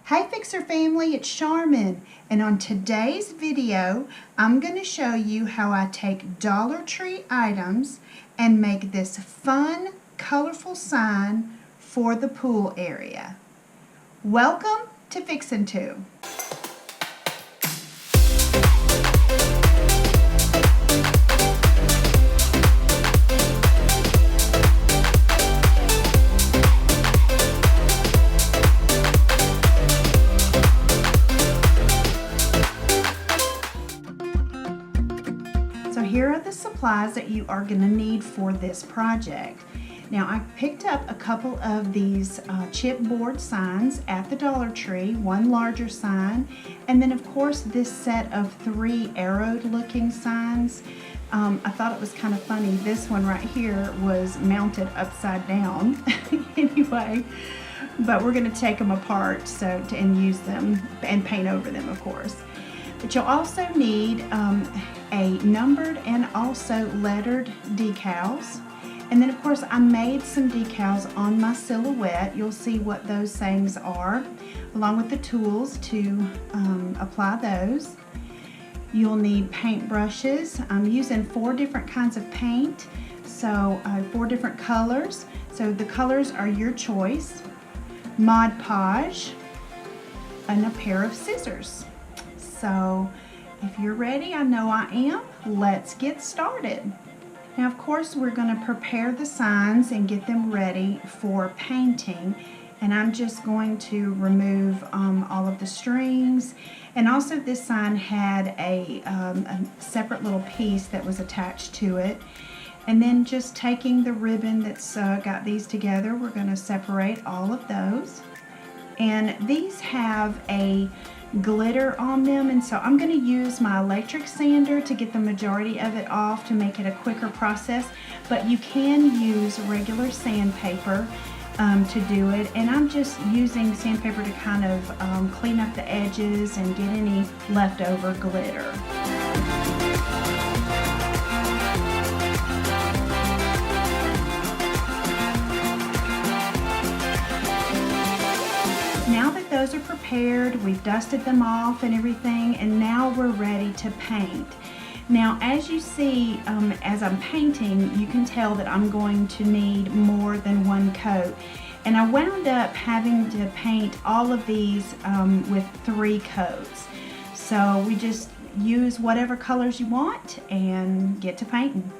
Hey Fixer family, it's Charmin, and on today's video I'm going to show you how I take Dollar Tree items and make this fun, colorful sign for the pool area. Welcome to Fixin 2. So here are the supplies that you are going to need for this project. Now I picked up a couple of these chipboard signs at the Dollar Tree, one larger sign, and then of course this set of 3 arrowed looking signs. I thought it was kind of funny. This one right here was mounted upside down anyway, but we're going to take them apart and use them and paint over them, of course. But you'll also need a numbered and also lettered decals. And then of course I made some decals on my silhouette. You'll see what those things are, along with the tools to apply those. You'll need paint brushes. I'm using 4 different kinds of paint, so 4 different colors. So the colors are your choice. Mod Podge and a pair of scissors. So if you're ready, I know I am, let's get started. Now of course we're going to prepare the signs and get them ready for painting, and I'm just going to remove all of the strings, and also this sign had a separate little piece that was attached to it. And then just taking the ribbon that's got these together, we're going to separate all of those. And these have a glitter on them, and so I'm going to use my electric sander to get the majority of it off to make it a quicker process, but you can use regular sandpaper to do it, and I'm just using sandpaper to kind of clean up the edges and get any leftover glitter. Now that those are prepared, we've dusted them off and everything, and now we're ready to paint. Now as you see, as I'm painting, you can tell that I'm going to need more than one coat. And I wound up having to paint all of these with 3 coats. So we just use whatever colors you want and get to painting.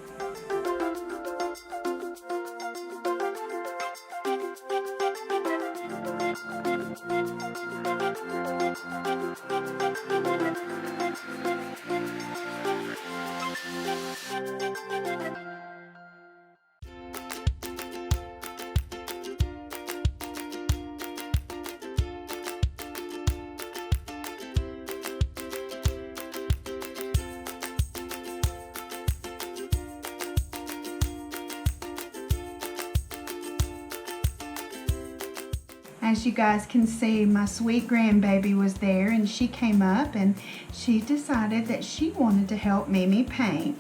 As you guys can see, my sweet grandbaby was there, and she came up and she decided that she wanted to help Mimi paint.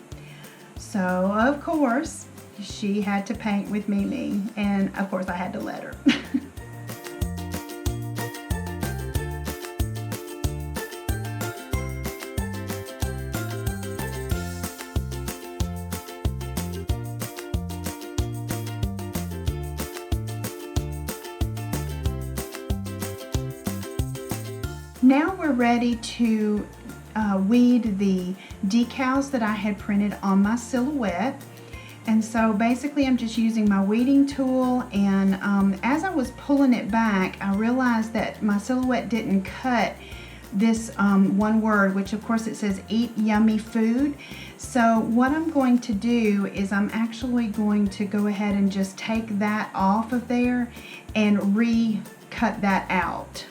So of course she had to paint with Mimi, and of course I had to let her. Now we're ready to weed the decals that I had printed on my silhouette. And so basically I'm just using my weeding tool, and as I was pulling it back, I realized that my silhouette didn't cut this one word, which of course it says eat yummy food. So what I'm going to do is I'm actually going to go ahead and just take that off of there and re-cut that out.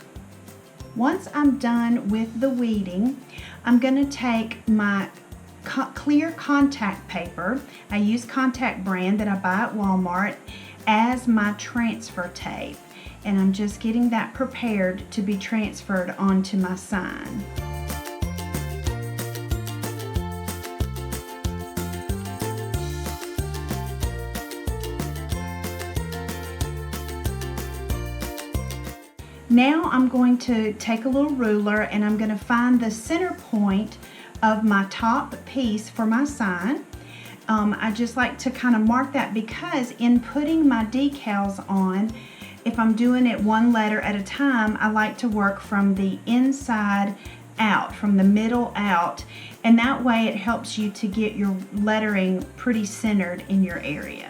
Once I'm done with the weeding, I'm going to take my clear contact paper. I use Contact brand that I buy at Walmart as my transfer tape, and I'm just getting that prepared to be transferred onto my sign. Now I'm going to take a little ruler and I'm going to find the center point of my top piece for my sign. I just like to kind of mark that because in putting my decals on, if I'm doing it one letter at a time, I like to work from the inside out, from the middle out, and that way it helps you to get your lettering pretty centered in your area.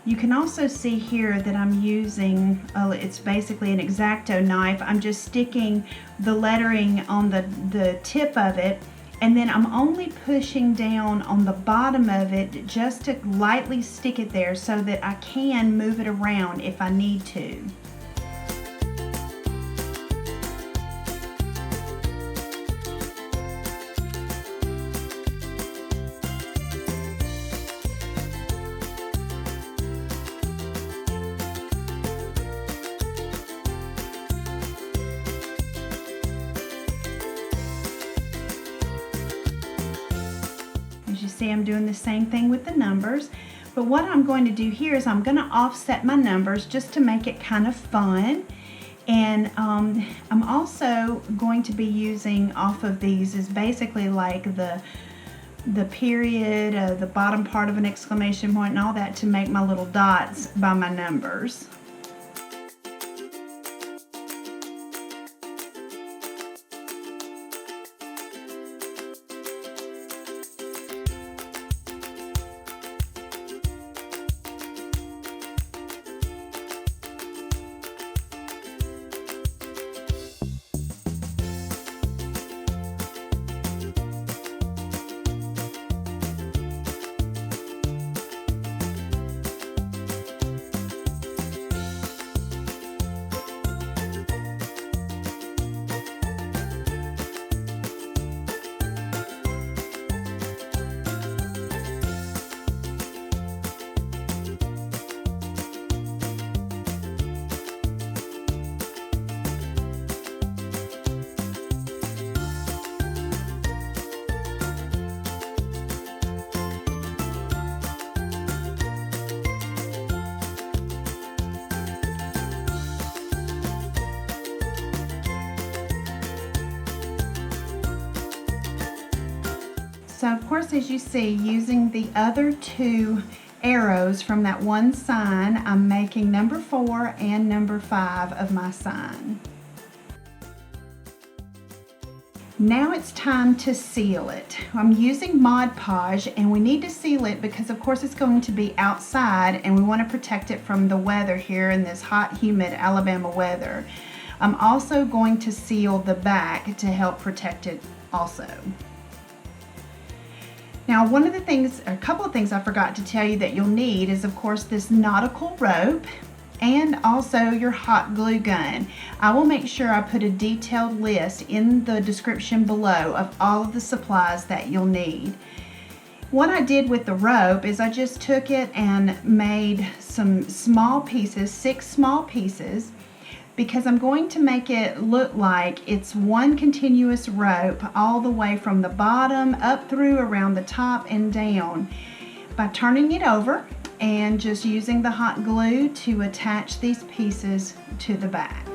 You can also see here that I'm using, it's basically an X-Acto knife. I'm just sticking the lettering on the tip of it, and then I'm only pushing down on the bottom of it just to lightly stick it there so that I can move it around if I need to. As you see, I'm doing the same thing with the numbers, but what I'm going to do here is I'm going to offset my numbers just to make it kind of fun. And I'm also going to be using off of these is basically like the period, the bottom part of an exclamation point and all that to make my little dots by my numbers. So of course, as you see, using the other two arrows from that one sign, I'm making number 4 and number 5 of my sign. Now it's time to seal it. I'm using Mod Podge, and we need to seal it because of course it's going to be outside and we want to protect it from the weather here in this hot, humid Alabama weather. I'm also going to seal the back to help protect it also. Now, a couple of things I forgot to tell you that you'll need is, of course, this nautical rope and also your hot glue gun. I will make sure I put a detailed list in the description below of all of the supplies that you'll need. What I did with the rope is I just took it and made some small pieces, 6 small pieces, because I'm going to make it look like it's one continuous rope all the way from the bottom up through around the top and down by turning it over and just using the hot glue to attach these pieces to the back.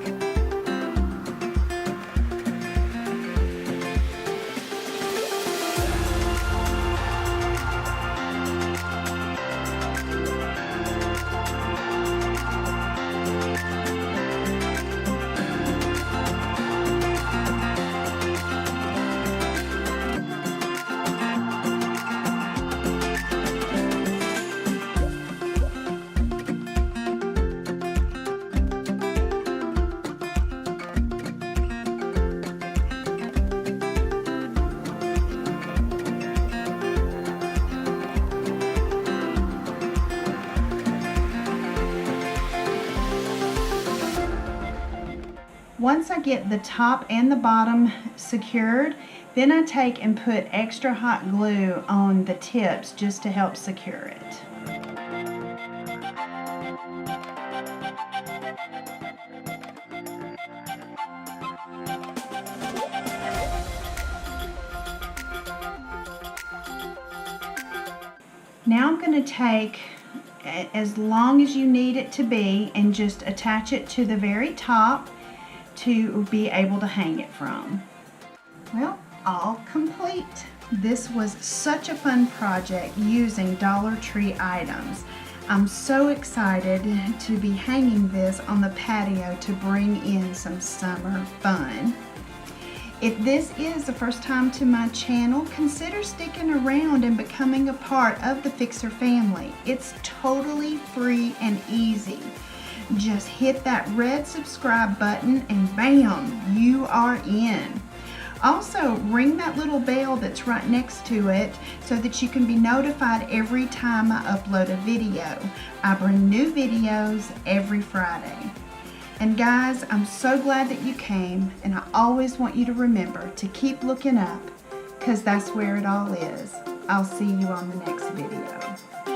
Once I get the top and the bottom secured, then I take and put extra hot glue on the tips just to help secure it. Now I'm going to take as long as you need it to be, and just attach it to the very top to be able to hang it from. Well, all complete. This was such a fun project using Dollar Tree items. I'm so excited to be hanging this on the patio to bring in some summer fun. If this is the first time to my channel, consider sticking around and becoming a part of the Fixer family. It's totally free and easy. Just hit that red subscribe button and bam, you are in. Also, ring that little bell that's right next to it so that you can be notified every time I upload a video. I bring new videos every Friday. And guys, I'm so glad that you came, and I always want you to remember to keep looking up, because that's where it all is. I'll see you on the next video.